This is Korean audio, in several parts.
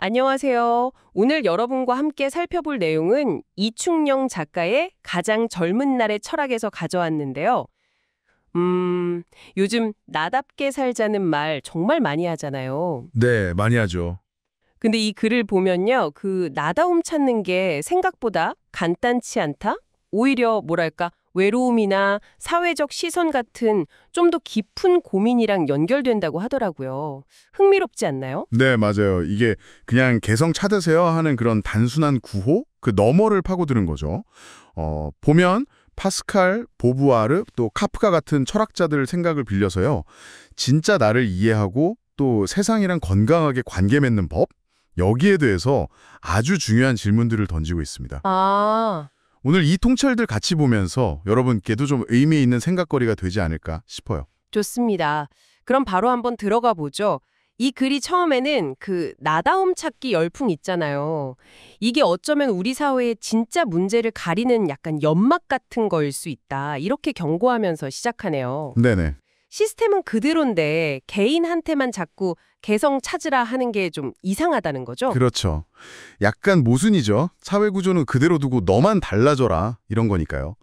안녕하세요. 오늘 여러분과 함께 살펴볼 내용은 이충영 작가의 가장 젊은 날의 철학에서 가져왔는데요. 요즘 나답게 살자는 말 정말 많이 하잖아요. 네, 많이 하죠. 근데 이 글을 보면요. 그 나다움 찾는 게 생각보다 간단치 않다? 오히려 뭐랄까 외로움이나 사회적 시선 같은 좀 더 깊은 고민이랑 연결된다고 하더라고요. 흥미롭지 않나요? 네, 맞아요. 이게 그냥 개성 찾으세요 하는 그런 단순한 구호? 그 너머를 파고드는 거죠. 보면 파스칼, 보부아르, 또 카프카 같은 철학자들 생각을 빌려서요. 진짜 나를 이해하고 또 세상이랑 건강하게 관계 맺는 법? 여기에 대해서 아주 중요한 질문들을 던지고 있습니다. 아, 오늘 이 통찰들 같이 보면서 여러분께도 좀 의미 있는 생각거리가 되지 않을까 싶어요. 좋습니다. 그럼 바로 한번 들어가 보죠. 이 글이 처음에는 그 나다움 찾기 열풍 있잖아요. 이게 어쩌면 우리 사회의 진짜 문제를 가리는 약간 연막 같은 거일 수 있다. 이렇게 경고하면서 시작하네요. 네네. 시스템은 그대로인데 개인한테만 자꾸 개성 찾으라 하는 게 좀 이상하다는 거죠? 그렇죠. 약간 모순이죠. 사회 구조는 그대로 두고 너만 달라져라 이런 거니까요.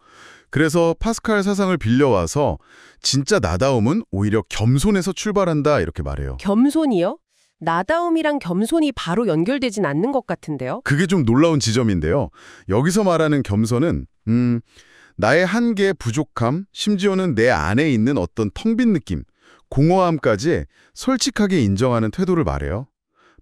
그래서 파스칼 사상을 빌려와서 진짜 나다움은 오히려 겸손에서 출발한다 이렇게 말해요. 겸손이요? 나다움이랑 겸손이 바로 연결되진 않는 것 같은데요? 그게 좀 놀라운 지점인데요. 여기서 말하는 겸손은 나의 한계, 부족함, 심지어는 내 안에 있는 어떤 텅 빈 느낌, 공허함까지 솔직하게 인정하는 태도를 말해요.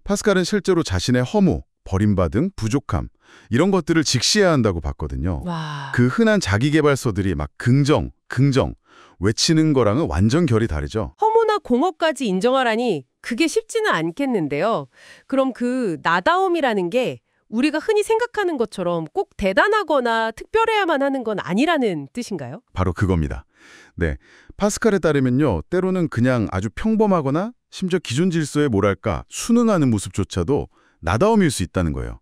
파스칼은 실제로 자신의 허무, 버림받음, 부족함 이런 것들을 직시해야 한다고 봤거든요. 와, 그 흔한 자기계발서들이 막 긍정 외치는 거랑은 완전 결이 다르죠. 허무나 공허까지 인정하라니 그게 쉽지는 않겠는데요. 그럼 그 나다움이라는 게 우리가 흔히 생각하는 것처럼 꼭 대단하거나 특별해야만 하는 건 아니라는 뜻인가요? 바로 그겁니다. 네, 파스칼에 따르면요. 때로는 그냥 아주 평범하거나 심지어 기존 질서에 뭐랄까 순응하는 모습조차도 나다움일 수 있다는 거예요.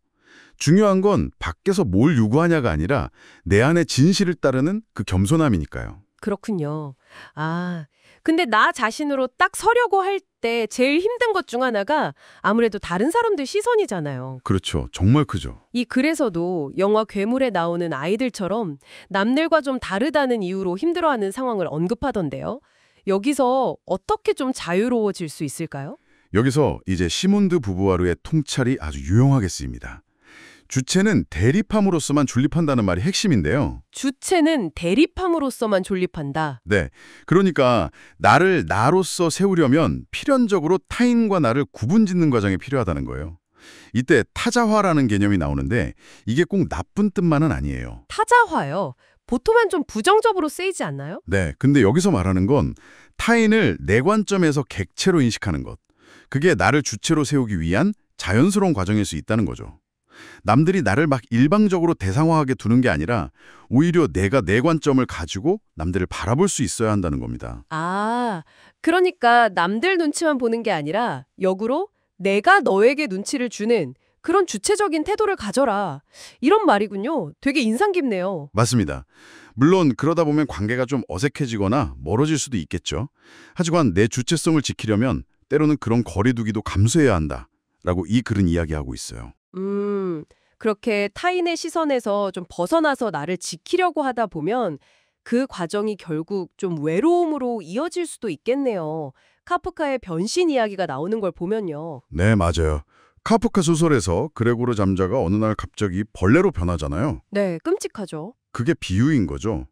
중요한 건 밖에서 뭘 요구하냐가 아니라 내 안의 진실을 따르는 그 겸손함이니까요. 그렇군요. 아, 근데 나 자신으로 딱 서려고 할 때 제일 힘든 것 중 하나가 아무래도 다른 사람들 시선이잖아요. 그렇죠. 정말 크죠. 이 글에서도 영화 괴물에 나오는 아이들처럼 남들과 좀 다르다는 이유로 힘들어하는 상황을 언급하던데요. 여기서 어떻게 좀 자유로워질 수 있을까요? 여기서 이제 시몬드 부부아르의 통찰이 아주 유용하게 쓰입니다. 주체는 대립함으로서만 존립한다는 말이 핵심인데요. 주체는 대립함으로써만 존립한다. 네, 그러니까 나를 나로서 세우려면 필연적으로 타인과 나를 구분짓는 과정이 필요하다는 거예요. 이때 타자화라는 개념이 나오는데 이게 꼭 나쁜 뜻만은 아니에요. 타자화요. 보통은 좀 부정적으로 쓰이지 않나요? 네, 근데 여기서 말하는 건 타인을 내 관점에서 객체로 인식하는 것. 그게 나를 주체로 세우기 위한 자연스러운 과정일 수 있다는 거죠. 남들이 나를 막 일방적으로 대상화하게 두는 게 아니라 오히려 내가 내 관점을 가지고 남들을 바라볼 수 있어야 한다는 겁니다. 아, 그러니까 남들 눈치만 보는 게 아니라 역으로 내가 너에게 눈치를 주는 그런 주체적인 태도를 가져라. 이런 말이군요. 되게 인상 깊네요. 맞습니다. 물론 그러다 보면 관계가 좀 어색해지거나 멀어질 수도 있겠죠. 하지만 내 주체성을 지키려면 때로는 그런 거리두기도 감수해야 한다라고 이 글은 이야기하고 있어요. 그렇게 타인의 시선에서 좀 벗어나서 나를 지키려고 하다 보면 그 과정이 결국 좀 외로움으로 이어질 수도 있겠네요. 카프카의 변신 이야기가 나오는 걸 보면요. 네, 맞아요. 카프카 소설에서 그레고르 잠자가 어느 날 갑자기 벌레로 변하잖아요. 네, 끔찍하죠. 그게 비유인 거죠.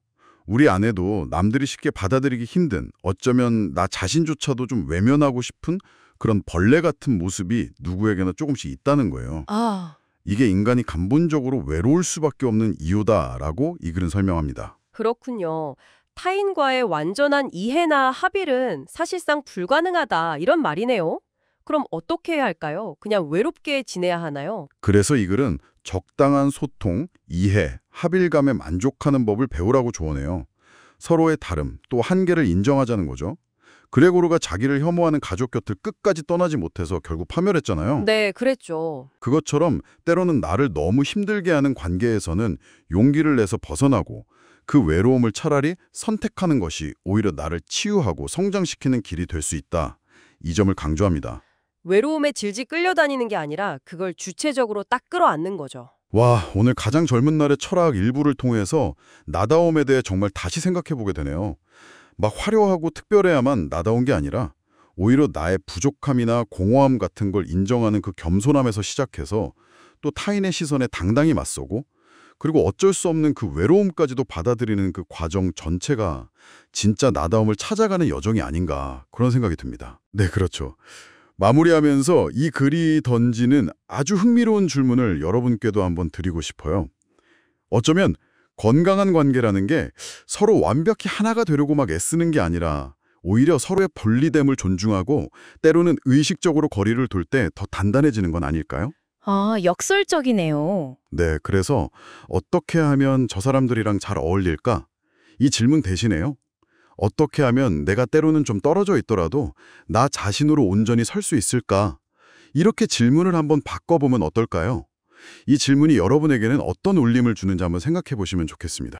우리 안에도 남들이 쉽게 받아들이기 힘든 어쩌면 나 자신조차도 좀 외면하고 싶은 그런 벌레 같은 모습이 누구에게나 조금씩 있다는 거예요. 아, 이게 인간이 근본적으로 외로울 수밖에 없는 이유다라고 이 글은 설명합니다. 그렇군요. 타인과의 완전한 이해나 합일은 사실상 불가능하다 이런 말이네요. 그럼 어떻게 해야 할까요? 그냥 외롭게 지내야 하나요? 그래서 이 글은 적당한 소통, 이해, 합일감에 만족하는 법을 배우라고 조언해요. 서로의 다름, 또 한계를 인정하자는 거죠. 그레고르가 자기를 혐오하는 가족 곁을 끝까지 떠나지 못해서 결국 파멸했잖아요. 네, 그랬죠. 그것처럼 때로는 나를 너무 힘들게 하는 관계에서는 용기를 내서 벗어나고 그 외로움을 차라리 선택하는 것이 오히려 나를 치유하고 성장시키는 길이 될 수 있다. 이 점을 강조합니다. 외로움에 질질 끌려다니는 게 아니라 그걸 주체적으로 딱 끌어안는 거죠. 와, 오늘 가장 젊은 날의 철학 일부를 통해서 나다움에 대해 정말 다시 생각해보게 되네요. 막 화려하고 특별해야만 나다운 게 아니라 오히려 나의 부족함이나 공허함 같은 걸 인정하는 그 겸손함에서 시작해서 또 타인의 시선에 당당히 맞서고 그리고 어쩔 수 없는 그 외로움까지도 받아들이는 그 과정 전체가 진짜 나다움을 찾아가는 여정이 아닌가 그런 생각이 듭니다. 네, 그렇죠. 마무리하면서 이 글이 던지는 아주 흥미로운 질문을 여러분께도 한번 드리고 싶어요. 어쩌면 건강한 관계라는 게 서로 완벽히 하나가 되려고 막 애쓰는 게 아니라 오히려 서로의 분리됨을 존중하고 때로는 의식적으로 거리를 둘 때 더 단단해지는 건 아닐까요? 아, 역설적이네요. 네, 그래서 어떻게 하면 저 사람들이랑 잘 어울릴까? 이 질문 대신에요. 어떻게 하면 내가 때로는 좀 떨어져 있더라도 나 자신으로 온전히 설 수 있을까? 이렇게 질문을 한번 바꿔보면 어떨까요? 이 질문이 여러분에게는 어떤 울림을 주는지 한번 생각해 보시면 좋겠습니다.